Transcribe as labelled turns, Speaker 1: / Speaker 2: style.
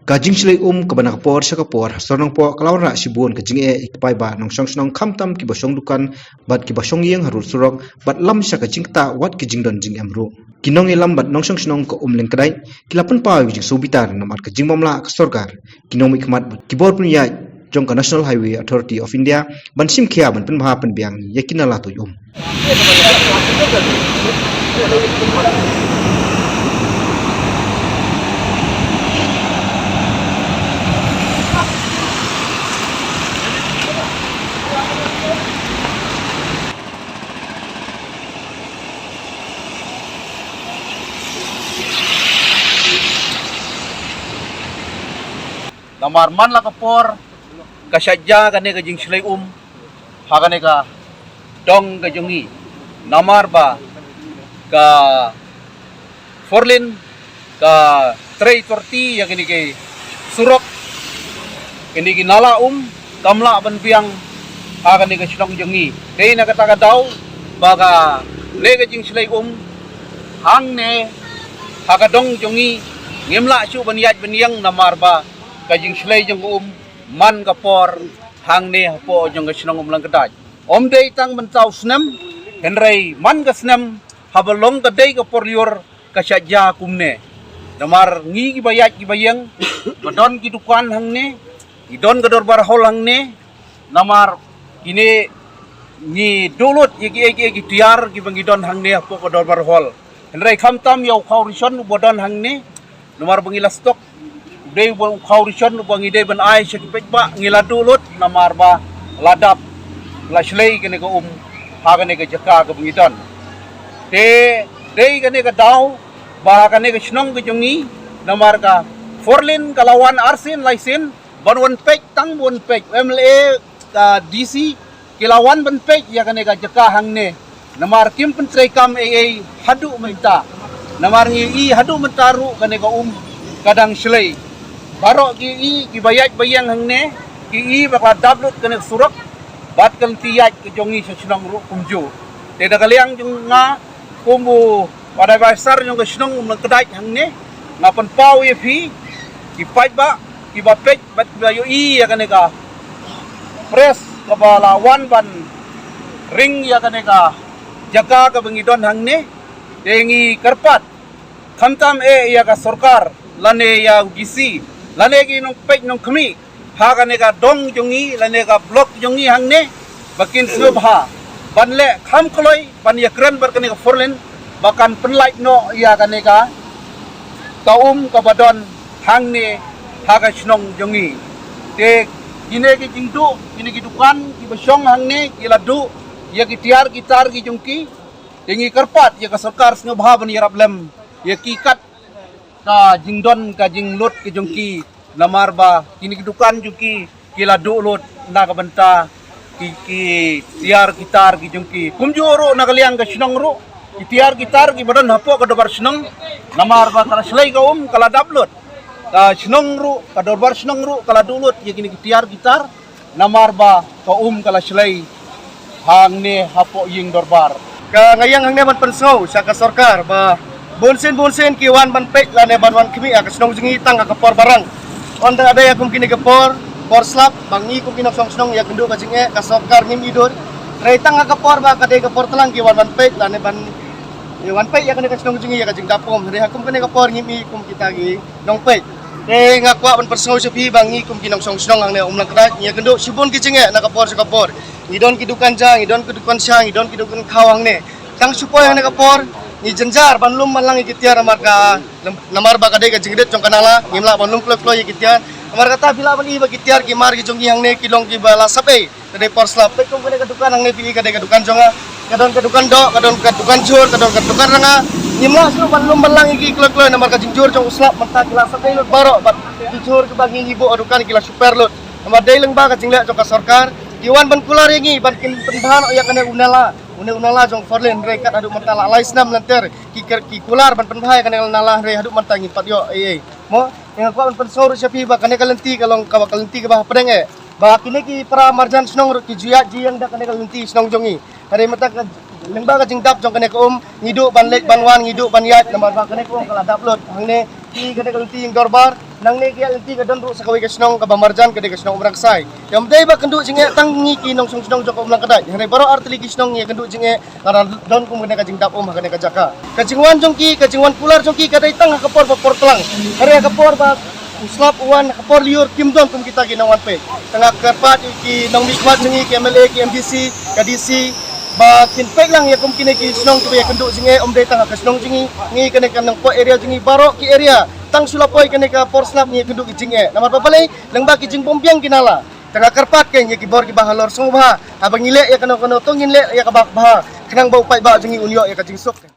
Speaker 1: Kajing silai kabana kapor sa kapor sonong po kalawra sibun kajing ikpai ba nong song kamtam ki basong dukan bat ki basong yeng harul surok bat lam sa kajing ta wat kajing don jing amru kinong elam bat nong song ko leng kadai kilapan pa kajing subitar namat kajing mamla ka sorkar kinong ikmat kibor punya jong ka National Highway Authority of India ban sim khia ban pen bha pen biang yakinala to yum
Speaker 2: Namar man la kapor kasadya kane ka jing silay hakane ka dong ka jungi namar ba ka forlin ka 340 ya kini ke surok kini ginala kamla ban biang hakane ka silong jungi kay nakataka daw baga le ka jing silay hang ne hakadong jungi ngimla su baniyat baniyang namar ba kajing silay jeng man kapor hang ne hapo jeng kasinong lang kadaj day tang mentau snem henry man ka snem habalong kaday kapor lior kasadya kumne namar ngi gibayat gibayang badon kidukan hang ne idon kador barhol hang ne namar kini ni dulot yagi tiar gibangidon hang ne hapo kador barhol henry kamtam yaw kaurison bodon hang ne namar bangilastok day bang kaurison bang ide ban ai sakipet ba ngiladulot namar ba ladap laslay kene ko hagane ka jaka ka bangitan te day kene ka daw ba kane ka snong ka jungi namar ka forlin kalawan arsin laisin ban one page tang one page MLA ka DC kilawan ban page ya kane ka jaka hangne namar kim pentray kam AA hadu menta namar ngi hadu mentaru kane ka kadang slay baro ki bayat bayang hangne ki bakla dablot kene surak bat kan tiyat ke jongi sa sinong ru kumju te dagaliang jung nga kumu pada basar jung ke sinong kadaj hangne ngapan pau ye fi ki pait ba ki bapet bat bayo ya kane ka press kabalawan ban ring ya kane ka jaga ka bangidon hangne tengi karpat khamtam ya ka sarkar lane ya gisi lane ki nong pek nong kami hakane ka dong jungi lane ka blok jungi hangne bakin subha banle kham koloi ban yakran barkane ka forlen bakan penlait no ya kane ka kaum ka badon hangne haga snong jungi te kine ki jingdu kine ki dukan ki basyong hangne ki ladu ya ki tiar ki tar ki jungki tengi karpat ya ka sarkar snubha ban yarap lem ya ki kat ka jingdon ka jinglot ke jongki namar ba kini kidukan jongki kila dulot na kabanta ki tiar gitar ki jongki kumjuro nakaliang ka sinong ro ki tiar gitar ki badan hapo ka dobar sinong namar ba kala slay ka kala dablot ka sinong ro ka dobar sinong ro kala dulot ye kini ki tiar gitar namar ba ka kala slay hangne hapo ying dorbar ka ngayang hangne man pensaw sa ka sarkar ba bonsen kiwan ban pek lane banwan kimi ak snong jingi tang kapor barang onda ada ya kum kini kapor por slap bangi kum kinok snong ya gendu kajinge kasokar ngim idor reitang kapor ba kade kapor telang kiwan ban pek lane ban wan pek ya kene snong jingi ya kajing dapom re hakum kene kapor ngimi kum kita gi nong pek ngakwa ban persau sepi bangi kum kinok snong angne umlang kada ya gendu sibun kijinge na kapor sakapor ngidon kidukan jang ngidon kidukan syang ngidon kidukan khawang ne tang supaya ne kapor ni jenjar banlum malang ikitiar marka namar ba kadai ka jingdet jong kanala ngimla banlum klo ikitiar amar kata bila ban iba kitiar ki mar ki jong yang ne kilong ki bala sape kadai porslap pe kong kadai ka dukan ang ne pi kadai ka dukan jonga kadon ka dukan do kadon ka dukan jur kadon ka dukan ranga ngimla su banlum malang iki klo namar ka jingjur jong uslap menta kila sape lut baro bat jur ke bagi ibu adukan kila super lut amar dai leng ba ka jingla jong ka sarkar kiwan ban kular yangi ban kin pendahan ya kana unala jong forlen rekat adu mentala laisnam lanter ki kular ban penbahaya kana nala re adu mentangi patyo mo yang ko ban pensor sapi ba kana kalenti kalong kalenti ke bah pedeng ba kini ki para marjan snong ki juya ji yang da kana kalenti snong jongi hari mata lengba ka jingdap jong kana ko ngidu ban lek ban wan ngidu ban yat namar ba kana ko kala daplot hangne
Speaker 3: LT kada LT yang dorbar nang ne kia LT kada ru sakawi kasnong kabamarjan kada kasnong umraksai yang dai ba kendu jinge tangi ki nong song joko umlang kada yang baro artili kisnong ye kendu jinge ngaran don kum kada kajing dap kada kajaka kajingwan jongki kajingwan pular jongki kada itang kapor telang hari kapor ba uslap uan kapor liur kimdon kum kita ginawan pe tengah kerpat ki nong mikmat jingi ki MLA ki MDC KDC ba kinpek lang ya kum kini ki snong tu ya kenduk jinge om dai tang ka snong jingi ngi kene kan nang po area jingi barok ki area tang sulapoi kene ka porslap ni kenduk jinge namar papalai lang ba ki jing pompiang kinala tengah kerpat ke ki bor ki bahalor sungba abang ngile ya kano tong ngile ya ka bah kenang bau pai ba jingi unyo ya ka jing sok